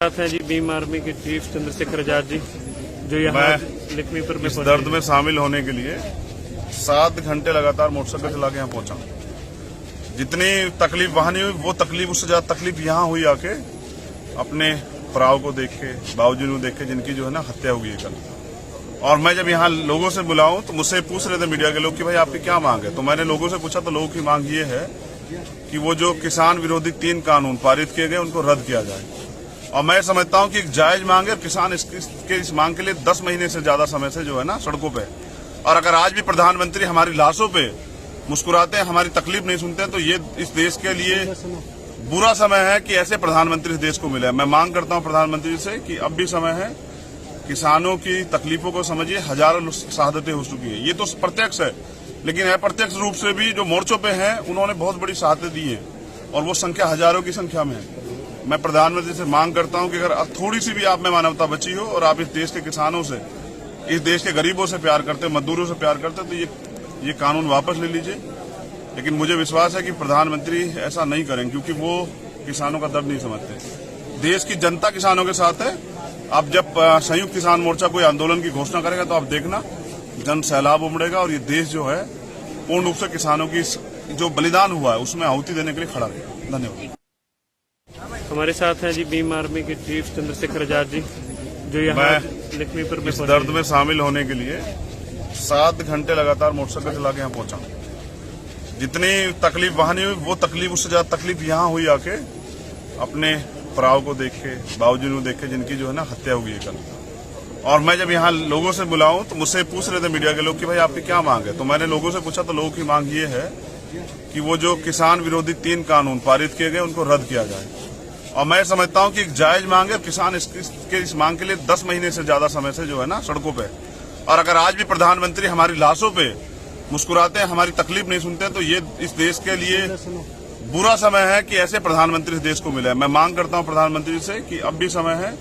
साथ हैं जी भीम आर्मी के चीफ चंद्रशेखर आजाद जी, जो यहाँ लक्ष्मीपुर में इस दर्द में शामिल होने के लिए 7 घंटे लगातार मोटरसाइकिल चला के यहाँ पहुंचा। जितनी तकलीफ वहां नहीं हुई, वो तकलीफ उससे ज्यादा तकलीफ यहाँ हुई आके, अपने भराव को देख के, बाबूजी को देख के, जिनकी जो है ना हत्या हुई है कल। और मैं जब यहाँ लोगों से बुलाऊं तो मुझसे पूछ रहे थे मीडिया के लोग कि भाई आपकी क्या मांग है। तो मैंने लोगों से पूछा तो लोगों की मांग ये है कि वो जो किसान विरोधी 3 कानून पारित किए गए उनको रद्द किया जाए। और मैं समझता हूं कि एक जायज मांग है और किसान इस मांग के लिए 10 महीने से ज्यादा समय से जो है ना सड़कों पे। और अगर आज भी प्रधानमंत्री हमारी लाशों पे मुस्कुराते हैं, हमारी तकलीफ नहीं सुनते हैं, तो ये इस देश के लिए बुरा समय है कि ऐसे प्रधानमंत्री इस देश को मिले। मैं मांग करता हूं प्रधानमंत्री से कि अब भी समय है, किसानों की तकलीफों को समझिए। हजारों शहादतें हो चुकी है, ये तो प्रत्यक्ष है, लेकिन अप्रत्यक्ष रूप से भी जो मोर्चों पे हैं उन्होंने बहुत बड़ी शहादतें दी है और वो संख्या हजारों की संख्या में है। मैं प्रधानमंत्री से मांग करता हूं कि अगर थोड़ी सी भी आप में मानवता बची हो और आप इस देश के किसानों से, इस देश के गरीबों से प्यार करते, मजदूरों से प्यार करते, तो ये कानून वापस ले लीजिए। लेकिन मुझे विश्वास है कि प्रधानमंत्री ऐसा नहीं करेंगे, क्योंकि वो किसानों का दर्द नहीं समझते। देश की जनता किसानों के साथ है। अब जब संयुक्त किसान मोर्चा कोई आंदोलन की घोषणा करेगा तो आप देखना जन सैलाब उमड़ेगा और ये देश जो है पूर्ण रूप से किसानों की जो बलिदान हुआ है उसमें आहुति देने के लिए खड़ा रहेगा। धन्यवाद। हमारे साथ हैं जी भीम आर्मी के चीफ चंद्रशेखर आजाद जी, जो यहाँ लक्ष्मीपुर में इस दर्द में शामिल होने के लिए 7 घंटे लगातार मोटरसाइकिल चला के यहाँ पहुंचा। जितनी तकलीफ वहां नहीं हुई, वो तकलीफ उससे ज्यादा तकलीफ यहाँ हुई आके, अपने भराव को देख के, बाबूजी को देख के, जिनकी जो है ना हत्या हुई है कल। और मैं जब यहाँ लोगों से बुलाऊं तो मुझसे पूछ रहे थे मीडिया के लोग कि भाई आपकी क्या मांग है। तो मैंने लोगों से पूछा तो लोगों की मांग ये है कि वो जो किसान विरोधी 3 कानून पारित किए गए उनको रद्द किया जाए। और मैं समझता हूं कि एक जायज मांग है और किसान इस मांग के लिए 10 महीने से ज्यादा समय से जो है ना सड़कों पे। और अगर आज भी प्रधानमंत्री हमारी लाशों पे मुस्कुराते हैं, हमारी तकलीफ नहीं सुनते हैं, तो ये इस देश के लिए बुरा समय है कि ऐसे प्रधानमंत्री इस देश को मिले। मैं मांग करता हूं प्रधानमंत्री से कि अब भी समय है,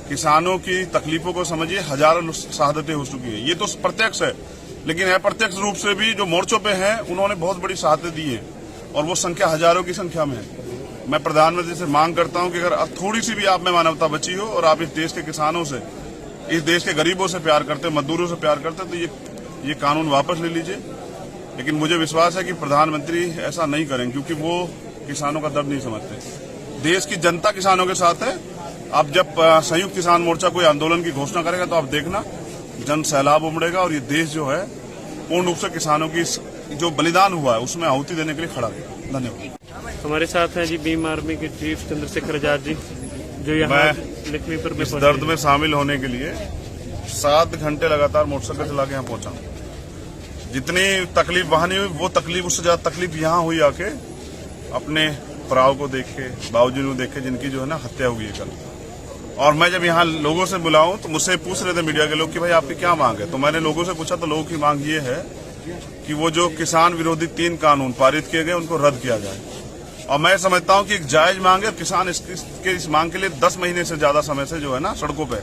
किसानों की तकलीफों को समझिए। हजारों शहादतें हो चुकी है, ये तो प्रत्यक्ष है, लेकिन अप्रत्यक्ष रूप से भी जो मोर्चों पे हैं उन्होंने बहुत बड़ी शहादतें दी है और वो संख्या हजारों की संख्या में है। मैं प्रधानमंत्री से मांग करता हूं कि अगर थोड़ी सी भी आप में मानवता बची हो और आप इस देश के किसानों से, इस देश के गरीबों से प्यार करते, मजदूरों से प्यार करते, तो ये कानून वापस ले लीजिए। लेकिन मुझे विश्वास है कि प्रधानमंत्री ऐसा नहीं करेंगे, क्योंकि वो किसानों का दर्द नहीं समझते। देश की जनता किसानों के साथ है। अब जब संयुक्त किसान मोर्चा कोई आंदोलन की घोषणा करेगा तो आप देखना जन सैलाब उमड़ेगा और ये देश जो है पूर्ण रूप से किसानों की जो बलिदान हुआ है उसमें आहुति देने के लिए खड़ा रहेगा। धन्यवाद। हमारे साथ हैं जी भीम आर्मी के चीफ चंद्रशेखर आजाद जी, जो यहाँ लक्ष्मीपुर में इस दर्द में शामिल होने के लिए 7 घंटे लगातार मोटरसाइकिल चला के यहाँ पहुंचा। जितनी तकलीफ वहां नहीं हुई, वो तकलीफ उससे ज्यादा तकलीफ यहाँ हुई आके, अपने भराव को देख के, बाबूजी को देख के, जिनकी जो है ना हत्या हुई है कल। और मैं जब यहाँ लोगों से बुलाऊं तो मुझसे पूछ रहे थे मीडिया के लोग कि भाई आपकी क्या मांग है। तो मैंने लोगों से पूछा तो लोगों की मांग ये है कि वो जो किसान विरोधी 3 कानून पारित किए गए उनको रद्द किया जाए। और मैं समझता हूं कि एक जायज मांग है और किसान इस मांग के लिए 10 महीने से ज्यादा समय से जो है ना सड़कों पे।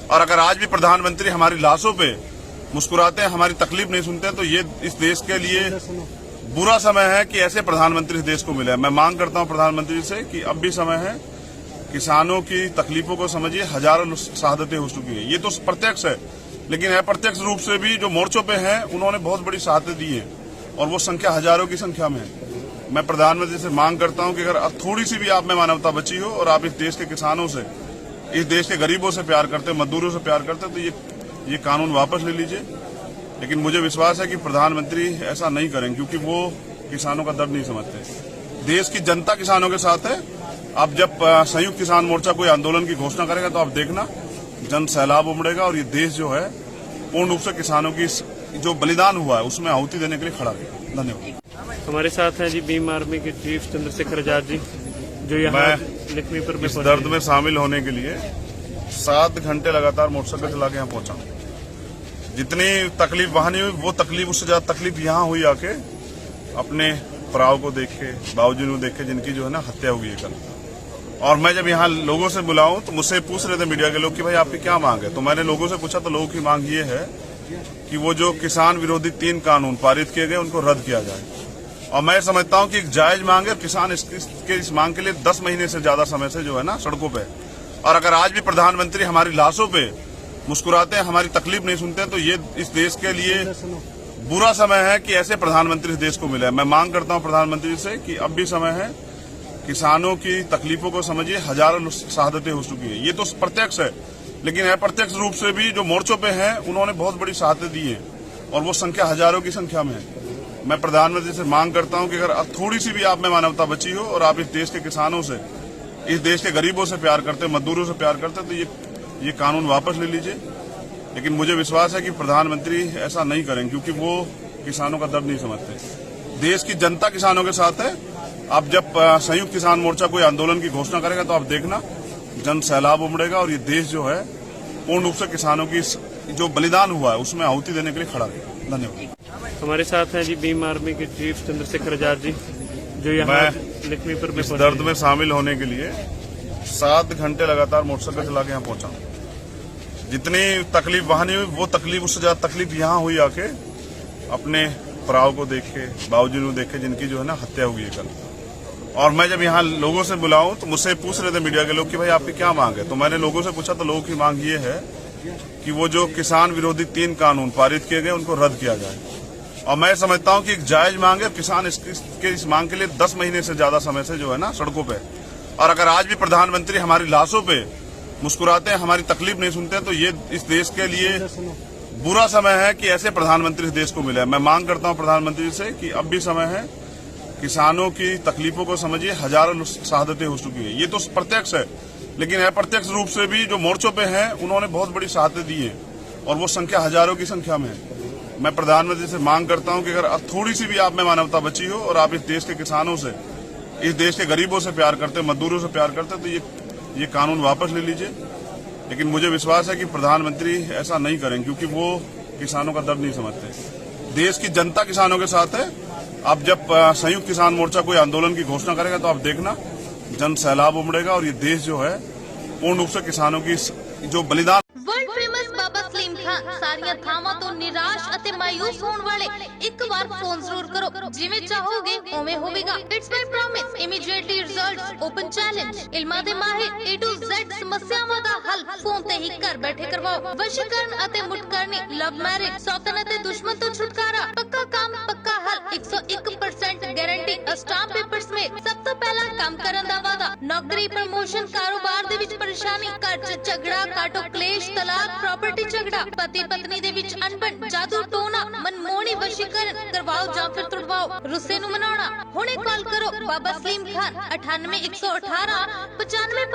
और अगर आज भी प्रधानमंत्री हमारी लाशों पे मुस्कुराते हैं, हमारी तकलीफ नहीं सुनते हैं, तो ये इस देश के लिए बुरा समय है कि ऐसे प्रधानमंत्री इस देश को मिले। मैं मांग करता हूं प्रधानमंत्री से कि अब भी समय है, किसानों की तकलीफों को समझिए। हजारों शहादतें हो चुकी है, ये तो प्रत्यक्ष है, लेकिन अप्रत्यक्ष रूप से भी जो मोर्चों पे हैं उन्होंने बहुत बड़ी शहादतें दी है और वो संख्या हजारों की संख्या में है। मैं प्रधानमंत्री से मांग करता हूं कि अगर थोड़ी सी भी आप में मानवता बची हो और आप इस देश के किसानों से, इस देश के गरीबों से प्यार करते, मजदूरों से प्यार करते, तो ये कानून वापस ले लीजिए। लेकिन मुझे विश्वास है कि प्रधानमंत्री ऐसा नहीं करेंगे, क्योंकि वो किसानों का दर्द नहीं समझते। देश की जनता किसानों के साथ है। अब जब संयुक्त किसान मोर्चा कोई आंदोलन की घोषणा करेगा तो आप देखना जन सैलाब उमड़ेगा और ये देश जो है पूर्ण रूप से किसानों की जो बलिदान हुआ है उसमें आहुति देने के लिए खड़ा रहेगा। धन्यवाद। हमारे साथ हैं जी भीम आर्मी के चीफ चंद्रशेखर आजाद जी, जो यहाँ लक्ष्मीपुर में इस दर्द में शामिल होने के लिए 7 घंटे लगातार मोटरसाइकिल चला के यहाँ पहुंचा। जितनी तकलीफ वहां नहीं हुई, वो तकलीफ उससे ज्यादा तकलीफ यहाँ हुई आके, अपने भराव को देख के, बाबूजी को देख के, जिनकी जो है ना हत्या हुई है कल। और मैं जब यहाँ लोगों से बुलाऊं तो मुझसे पूछ रहे थे मीडिया के लोग कि भाई आपकी क्या मांग है। तो मैंने लोगों से पूछा तो लोगों की मांग ये है कि वो जो किसान विरोधी 3 कानून पारित किए गए उनको रद्द किया जाए। और मैं समझता हूं कि एक जायज मांग है और किसान इस मांग के लिए 10 महीने से ज्यादा समय से जो है ना सड़कों पे। और अगर आज भी प्रधानमंत्री हमारी लाशों पे मुस्कुराते हैं, हमारी तकलीफ नहीं सुनते हैं, तो ये इस देश के लिए बुरा समय है कि ऐसे प्रधानमंत्री इस देश को मिले। मैं मांग करता हूं प्रधानमंत्री से कि अब भी समय है, किसानों की तकलीफों को समझिए। हजारों शहादतें हो चुकी है, ये तो प्रत्यक्ष है, लेकिन अप्रत्यक्ष रूप से भी जो मोर्चों पे हैं उन्होंने बहुत बड़ी शहादतें दी है और वो संख्या हजारों की संख्या में है। मैं प्रधानमंत्री से मांग करता हूं कि अगर अब थोड़ी सी भी आप में मानवता बची हो और आप इस देश के किसानों से, इस देश के गरीबों से प्यार करते, मजदूरों से प्यार करते, तो ये कानून वापस ले लीजिए। लेकिन मुझे विश्वास है कि प्रधानमंत्री ऐसा नहीं करेंगे, क्योंकि वो किसानों का दर्द नहीं समझते। देश की जनता किसानों के साथ है। अब जब संयुक्त किसान मोर्चा कोई आंदोलन की घोषणा करेगा तो आप देखना जन सैलाब उमड़ेगा और ये देश जो है पूर्ण रूप से किसानों की जो बलिदान हुआ है उसमें आहुति देने के लिए खड़ा रहेगा। धन्यवाद। हमारे साथ हैं जी भीम आर्मी के चीफ चंद्रशेखर आजाद जी, जो यहाँ लक्ष्मीपुर में इस दर्द में शामिल होने के लिए 7 घंटे लगातार मोटरसाइकिल चला के यहाँ पहुंचा। जितनी तकलीफ वहां नहीं हुई, वो तकलीफ, उससे ज्यादा तकलीफ यहाँ हुई आके अपने भराव को देख के, बाबूजी को देख के, जिनकी जो है ना हत्या हुई है कल। और मैं जब यहाँ लोगों से बुलाऊं तो मुझसे पूछ रहे थे मीडिया के लोग कि भाई आपकी क्या मांग है, तो मैंने लोगों से पूछा तो लोगों की मांग ये है कि वो जो किसान विरोधी 3 कानून पारित किए गए उनको रद्द किया जाए। और मैं समझता हूं कि एक जायज मांग है। किसान इस मांग के लिए 10 महीने से ज्यादा समय से जो है ना सड़कों पे। और अगर आज भी प्रधानमंत्री हमारी लाशों पे मुस्कुराते हैं, हमारी तकलीफ नहीं सुनते हैं, तो ये इस देश के लिए बुरा समय है कि ऐसे प्रधानमंत्री इस देश को मिले। मैं मांग करता हूं प्रधानमंत्री से कि अब भी समय है, किसानों की तकलीफों को समझिए। हजारों शहादतें हो चुकी है, ये तो प्रत्यक्ष है, लेकिन अप्रत्यक्ष रूप से भी जो मोर्चों पे हैं उन्होंने बहुत बड़ी शहादतें दी है और वो संख्या हजारों की संख्या में है। मैं प्रधानमंत्री से मांग करता हूं कि अगर अब थोड़ी सी भी आप में मानवता बची हो और आप इस देश के किसानों से, इस देश के गरीबों से प्यार करते, मजदूरों से प्यार करते, तो ये कानून वापस ले लीजिए। लेकिन मुझे विश्वास है कि प्रधानमंत्री ऐसा नहीं करेंगे, क्योंकि वो किसानों का दर्द नहीं समझते। देश की जनता किसानों के साथ है। अब जब संयुक्त किसान मोर्चा कोई आंदोलन की घोषणा करेगा तो आप देखना जन सैलाब उमड़ेगा और ये देश जो है पूर्ण रूप से किसानों की जो बलिदान। वर्ल्ड फेमस बाबा सलीम खान सारियां थावां ਤੋਂ ਨਿਰਾਸ਼ ਅਤੇ ਮਾਇੂਸ ਹੋਣ ਵਾਲੇ ਇੱਕ ਵਾਰ ਫੋਨ ਜ਼ਰੂਰ ਕਰੋ। ਜਿਵੇਂ ਚਾਹੋਗੇ ਉਵੇਂ ਹੋਵੇਗਾ। It's my promise, immediately results, open challenge. ਇਲਮਾਂ ਦੇ ਮਾਹਿਰ A to Z ਸਮੱਸਿਆਵਾਂ ਦਾ ਹੱਲ ਫੋਨ ਤੇ ਹੀ ਘਰ ਬੈਠੇ ਕਰਵਾਓ। ਵਸ਼ੀਕਰਨ ਅਤੇ ਮੁਟਕਰਨੀ, ਲਵ ਮੈਰਿਜ, ਸੌਤਨ ਅਤੇ ਦੁਸ਼ਮਣ ਤੋਂ ਛੁਟਕਾਰਾ, ਪੱਕਾ ਕੰਮ, ਪੱਕਾ ਹੱਲ, 101% ਗਾਰੰਟੀ, ਸਟਾਂਪ ਪੇਪਰ ਸਮੇਤ। ਸਭ ਤੋਂ ਪਹਿਲਾਂ ਕੰਮ ਕਰਨ ਦਾ ਵਾਅਦਾ, ਨੌਕਰੀ, ਪ੍ਰਮੋਸ਼ਨ, ਕਾਰੋਬਾਰ ਦੇ ਵਿੱਚ ਪਰੇਸ਼ਾਨੀ, ਘਰ 'ਚ ਝਗੜਾ, ਕਾਟੋ ਕਲੇਸ਼, ਤਲਾਕ, प्रॉपर्टी झगड़ा, पति पत्नी दे विच अनबन, जादू टोना, मनमोहनी वशीकरण करवाओ ਜਾਂ ਫਿਰ तुड़वाओ, रुस्से ਨੂੰ ਮਨਾਉਣਾ। ਹੁਣੇ ਕਾਲ ਕਰੋ बाबा सलीम खान 98 118 95